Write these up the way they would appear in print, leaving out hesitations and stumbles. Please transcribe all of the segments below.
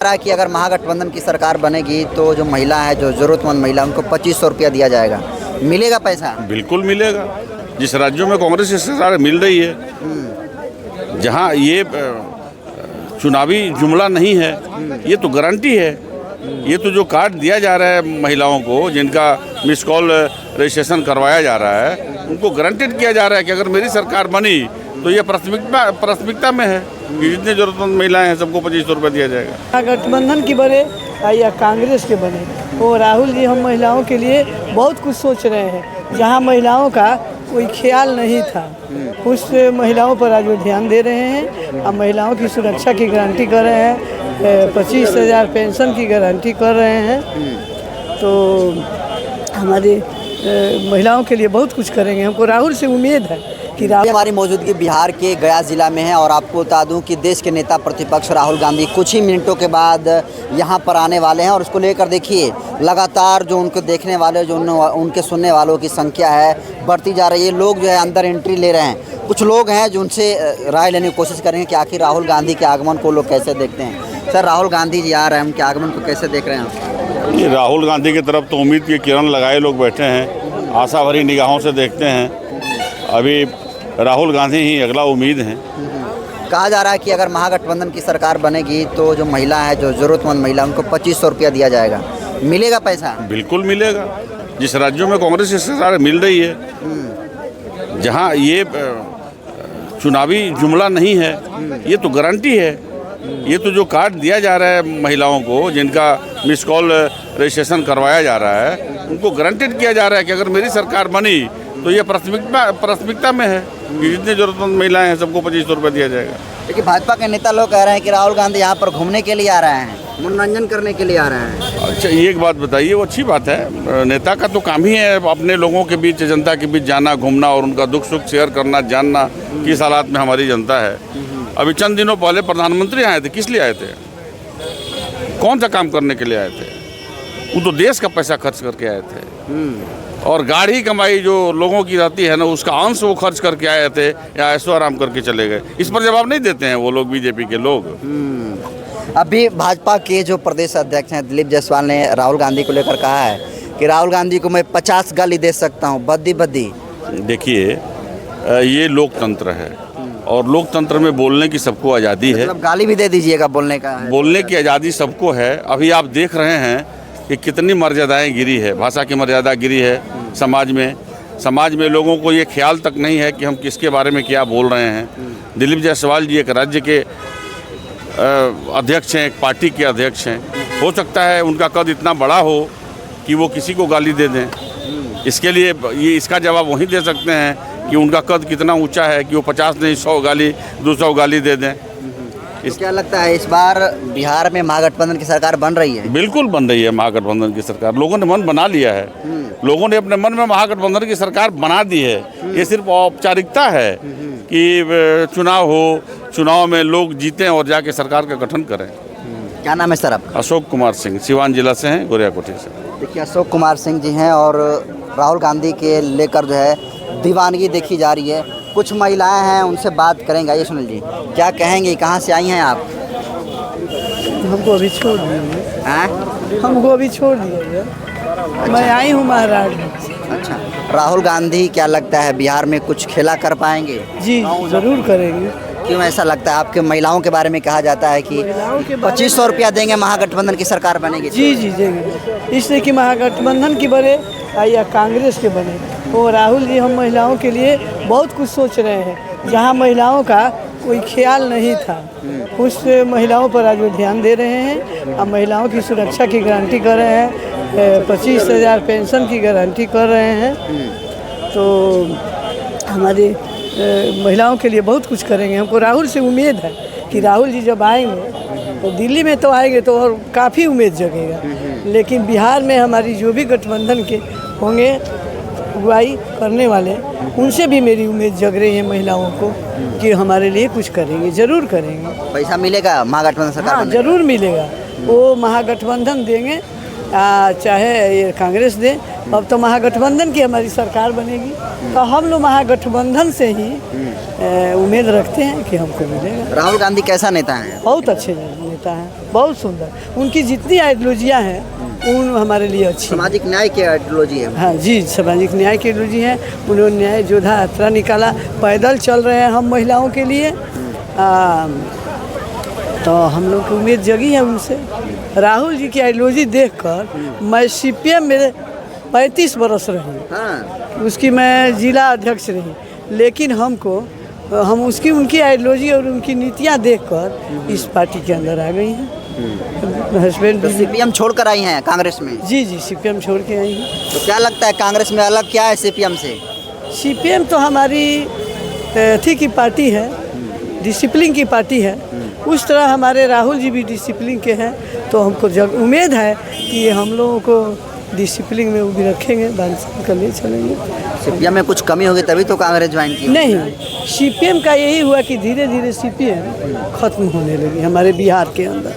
रहा है कि अगर महागठबंधन की सरकार बनेगी तो जो महिला है, जो जरूरतमंद महिला, उनको 2500 रुपया दिया जाएगा। मिलेगा पैसा? बिल्कुल मिलेगा। जिस राज्यों में कांग्रेस की सरकार मिल रही है, जहां ये चुनावी जुमला नहीं है, ये तो गारंटी है। ये तो जो कार्ड दिया जा रहा है महिलाओं को, जिनका मिस कॉल रजिस्ट्रेशन करवाया जा रहा है, उनको गारंटेड किया जा रहा है कि अगर मेरी सरकार बनी तो ये प्राथमिकता में है कि जितने जरूरतमंद महिलाएं हैं सबको 2500 रुपये दिया जाएगा। गठबंधन की बने या कांग्रेस के बने, वो राहुल जी हम महिलाओं के लिए बहुत कुछ सोच रहे हैं। जहां महिलाओं का कोई ख्याल नहीं था, उस महिलाओं पर आज वो ध्यान दे रहे हैं। अब महिलाओं की सुरक्षा की गारंटी कर रहे हैं, 25,000 पेंशन की गारंटी कर रहे हैं। तो हमारी महिलाओं के लिए बहुत कुछ करेंगे। हमको राहुल से उम्मीद है कि हमारी मौजूदगी बिहार के गया जिला में है और आपको बता दूं कि देश के नेता प्रतिपक्ष राहुल गांधी कुछ ही मिनटों के बाद यहां पर आने वाले हैं और उसको लेकर देखिए लगातार जो उनको देखने वाले, जो उनके सुनने वालों की संख्या है बढ़ती जा रही है। लोग जो है अंदर एंट्री ले रहे हैं। कुछ लोग हैं जो उनसे राय लेने की कोशिश करेंगे कि आखिर राहुल गांधी के आगमन को लोग कैसे देखते हैं। सर, राहुल गांधी जी आ रहे हैं, उनके आगमन को कैसे देख रहे हैं आप? राहुल गांधी की तरफ तो उम्मीद की किरण लगाए लोग बैठे हैं, आशा भरी निगाहों से देखते हैं। अभी राहुल गांधी ही अगला उम्मीद है। कहा जा रहा है कि अगर महागठबंधन की सरकार बनेगी तो जो महिला है, जो जरूरतमंद महिला, उनको 2500 रुपया दिया जाएगा। मिलेगा पैसा? बिल्कुल मिलेगा। जिस राज्यों में कांग्रेस की सरकार मिल रही है, जहां ये चुनावी जुमला नहीं है, ये तो गारंटी है। ये तो जो कार्ड दिया जा रहा है महिलाओं को, जिनका मिस कॉल रजिस्ट्रेशन करवाया जा रहा है, उनको गारंटेड किया जा रहा है कि अगर मेरी सरकार बनी तो ये प्राथमिकता में है कि जितने जरूरतमंद महिलाएं हैं सबको 2500 रुपये दिया जाएगा। देखिए, भाजपा के नेता लोग कह रहे हैं कि राहुल गांधी यहाँ पर घूमने के लिए आ रहे हैं, मनोरंजन करने के लिए आ रहे हैं। अच्छा, ये एक बात बताइए, वो अच्छी बात है। नेता का तो काम ही है अपने लोगों के बीच, जनता के बीच जाना, घूमना और उनका दुख सुख शेयर करना, जानना किस हालात में हमारी जनता है। अभी चंद दिनों पहले प्रधानमंत्री आए थे। किस लिए आए थे? कौन सा काम करने के लिए आए थे? वो तो देश का पैसा खर्च करके आए थे। और गाड़ी कमाई जो लोगों की रहती है ना, उसका अंश वो खर्च करके आए थे या ऐसो आराम करके चले गए। इस पर जवाब नहीं देते हैं वो लोग, बीजेपी के लोग। अभी भाजपा के जो प्रदेश अध्यक्ष हैं दिलीप जायसवाल ने राहुल गांधी को लेकर कहा है कि राहुल गांधी को मैं 50 गाली दे सकता हूँ, बद्दी। देखिए, ये लोकतंत्र है और लोकतंत्र में बोलने की सबको आज़ादी है। मतलब गाली भी दे दीजिएगा, बोलने का है। बोलने की आज़ादी सबको है। अभी आप देख रहे हैं कि कितनी मर्यादाएं गिरी है, भाषा की मर्यादा गिरी है समाज में लोगों को ये ख्याल तक नहीं है कि हम किसके बारे में क्या बोल रहे हैं। दिलीप जायसवाल जी एक राज्य के अध्यक्ष हैं, एक पार्टी के अध्यक्ष हैं। हो सकता है उनका कद इतना बड़ा हो कि वो किसी को गाली दे दें। इसके लिए इसका जवाब वही दे सकते हैं कि उनका कद कितना ऊंचा है कि वो 50 नहीं 100 गाली 200 गाली दे दें। क्या लगता है इस बार बिहार में महागठबंधन की सरकार बन रही है? बिल्कुल बन रही है महागठबंधन की सरकार। लोगों ने मन बना लिया है। लोगों ने अपने मन में महागठबंधन की सरकार बना दी है। ये सिर्फ औपचारिकता है कि चुनाव में लोग जीतें और जाके सरकार का गठन करें। क्या नाम है सर आपका? अशोक कुमार सिंह, सिवान जिला से हैं, गोरियाकोठी से। देखिए, अशोक कुमार सिंह जी हैं और राहुल गांधी के लेकर जो है दीवानगी देखी जा रही है। कुछ महिलाएं हैं, उनसे बात करेंगे। ये सुनील जी, क्या कहेंगे? कहाँ से आई हैं आप? हमको अभी छोड़ दिए। हमको अभी छोड़ दिए। अच्छा। मैं आई हूँ महाराष्ट्र। अच्छा, राहुल गांधी क्या लगता है बिहार में कुछ खेला कर पाएंगे? जी ज़रूर करेंगे। क्यों ऐसा लगता है? आपके महिलाओं के बारे में कहा जाता है कि 2500 रुपया देंगे महागठबंधन की सरकार बनेगी। जी देंगे, इसलिए कि महागठबंधन की बने या कांग्रेस के बने, वो राहुल जी हम महिलाओं के लिए बहुत कुछ सोच रहे हैं। जहां महिलाओं का कोई ख्याल नहीं था, उस महिलाओं पर आज वो ध्यान दे रहे हैं। अब महिलाओं की सुरक्षा की गारंटी कर रहे हैं, 25,000 पेंशन की गारंटी कर रहे हैं। तो हमारी महिलाओं के लिए बहुत कुछ करेंगे। हमको राहुल से उम्मीद है कि राहुल जी जब आएंगे तो दिल्ली में तो आएंगे तो और काफ़ी उम्मीद जगेगा, लेकिन बिहार में हमारी जो भी गठबंधन के होंगे अगुवाई करने वाले, उनसे भी मेरी उम्मीद जग रही है महिलाओं को कि हमारे लिए कुछ करेंगे, ज़रूर करेंगे। पैसा मिलेगा महागठबंधन सरकार? हाँ, ज़रूर मिलेगा। वो महागठबंधन देंगे चाहे ये कांग्रेस दे। अब तो महागठबंधन की हमारी सरकार बनेगी तो हम लोग महागठबंधन से ही उम्मीद रखते हैं कि हमको मिलेगा। राहुल गांधी कैसा नेता है? बहुत अच्छे नेता। होता है, बहुत सुंदर। उनकी जितनी आइडियोलॉजियाँ हैं उन हमारे लिए अच्छी हैं। सामाजिक न्याय की आइडियोलॉजी है। हाँ जी, सामाजिक न्याय की आइडियोलॉजी है। उन्होंने न्याय योद्धा यात्रा निकाला, पैदल चल रहे हैं हम महिलाओं के लिए। तो हम लोग की उम्मीद जगी है उनसे। राहुल जी की आइडियोलॉजी देखकर मैं CPM में 35 बरस रही, हाँ। उसकी मैं जिला अध्यक्ष रही, लेकिन हम उनकी आइडियोलॉजी और उनकी नीतियाँ देखकर इस पार्टी के अंदर आ गई हैं। हस्बैंड तो CPM छोड़कर आई हैं कांग्रेस में। जी CPM छोड़ के आई हैं। तो क्या लगता है कांग्रेस में अलग क्या है CPM से? CPM तो हमारी थी की पार्टी है, डिसिप्लिन की पार्टी है। उस तरह हमारे राहुल जी भी डिसिप्लिन के हैं, तो हमको उम्मीद है कि हम लोगों को डिसिप्लिन में वो भी रखेंगे, बांध कर ले चलेंगे। CPM में कुछ कमी होगी तभी तो कांग्रेस ज्वाइन की? नहीं, CPM का यही हुआ कि धीरे धीरे CPM खत्म होने लगी हमारे बिहार के अंदर।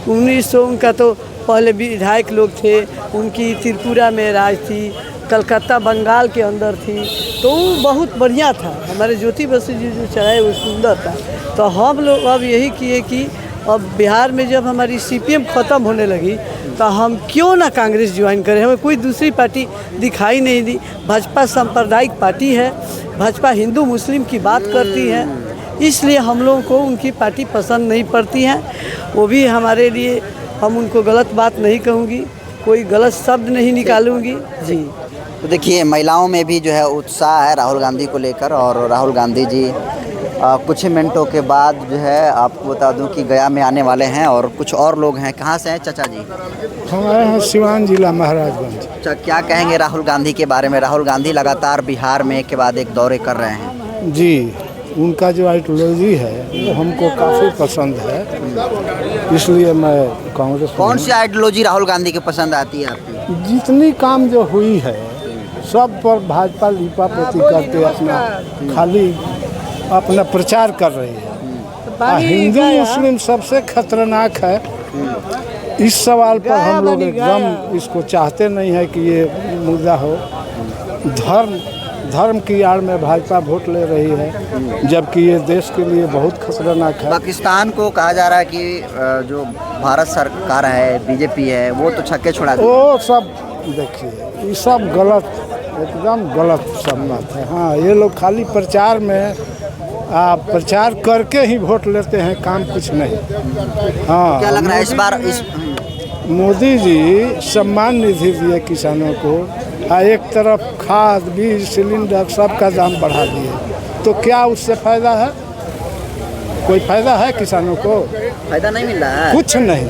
1900 उनका तो पहले विधायक लोग थे, उनकी त्रिपुरा में राज थी, कलकत्ता बंगाल के अंदर थी, तो वो बहुत बढ़िया था। हमारे ज्योति बसु जी जो चलाए वो सुंदर था। तो हम लोग अब यही किए कि अब बिहार में जब हमारी CPM ख़त्म होने लगी तो हम क्यों ना कांग्रेस ज्वाइन करें। हमें कोई दूसरी पार्टी दिखाई नहीं दी। भाजपा सांप्रदायिक पार्टी है, भाजपा हिंदू मुस्लिम की बात करती है, इसलिए हम लोगों को उनकी पार्टी पसंद नहीं पड़ती है। वो भी हमारे लिए, हम उनको गलत बात नहीं कहूँगी, कोई गलत शब्द नहीं निकालूंगी जी। तो देखिए महिलाओं में भी जो है उत्साह है राहुल गांधी को लेकर, और राहुल गांधी जी कुछ ही मिनटों के बाद जो है आपको बता दूं कि गया में आने वाले हैं। और कुछ और लोग हैं। कहाँ से हैं चाचा जी? हम आए हैं सिवान जिला महाराजगंज। अच्छा, क्या कहेंगे राहुल गांधी के बारे में? राहुल गांधी लगातार बिहार में एक के बाद एक दौरे कर रहे हैं। जी, उनका जो आइडियोलॉजी है वो हमको काफ़ी पसंद है, इसलिए मैं कांग्रेस। कौन सी आइडियोलॉजी राहुल गांधी की पसंद आती है आपकी? जितनी काम जो हुई है सब पर भाजपा लीपापोती करके खाली अपना प्रचार कर रही है। हिंदू मुस्लिम सबसे खतरनाक है। इस सवाल पर हम लोग एकदम इसको चाहते नहीं है कि ये मुद्दा हो। धर्म की आड़ में भाजपा वोट ले रही है, जबकि ये देश के लिए बहुत खतरनाक है। पाकिस्तान को कहा जा रहा है कि जो भारत सरकार है, BJP है, वो तो छक्के छुड़ा दी। वो सब देखिए, ये सब गलत, एकदम गलत सब बात है। हाँ, ये लोग खाली प्रचार में प्रचार करके ही वोट लेते हैं, काम कुछ नहीं। हाँ, क्या लग रहा है इस बार मोदी जी सम्मान निधि दिए किसानों को, एक तरफ खाद, बीज, सिलेंडर सब का दाम बढ़ा दिए, तो क्या उससे फायदा है? कोई फायदा है किसानों को? फायदा नहीं मिल रहा है, कुछ नहीं।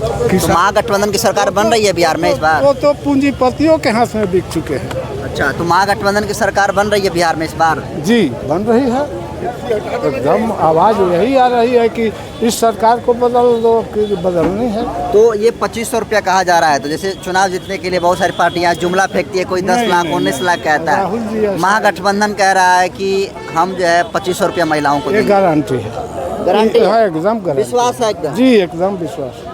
तो महागठबंधन की सरकार बन रही है बिहार में इस बार? वो तो पूंजीपतियों के हाथ में बिक चुके हैं। अच्छा, तो महागठबंधन की सरकार बन रही है बिहार में इस बार? जी, बन रही है। एकदम आवाज़ यही आ रही है कि इस सरकार को बदल दो, कि बदलनी है। तो ये 2500 रुपया कहा जा रहा है, तो जैसे चुनाव जीतने के लिए बहुत सारी पार्टियां जुमला फेंकती है, कोई 10 लाख 19 लाख कहता है। महागठबंधन कह रहा है कि हम जो है 2500 रुपया महिलाओं को ये गारंटी है, गारंटी है, एकदम गारंटी। विश्वास है एकदम? जी, एकदम विश्वास।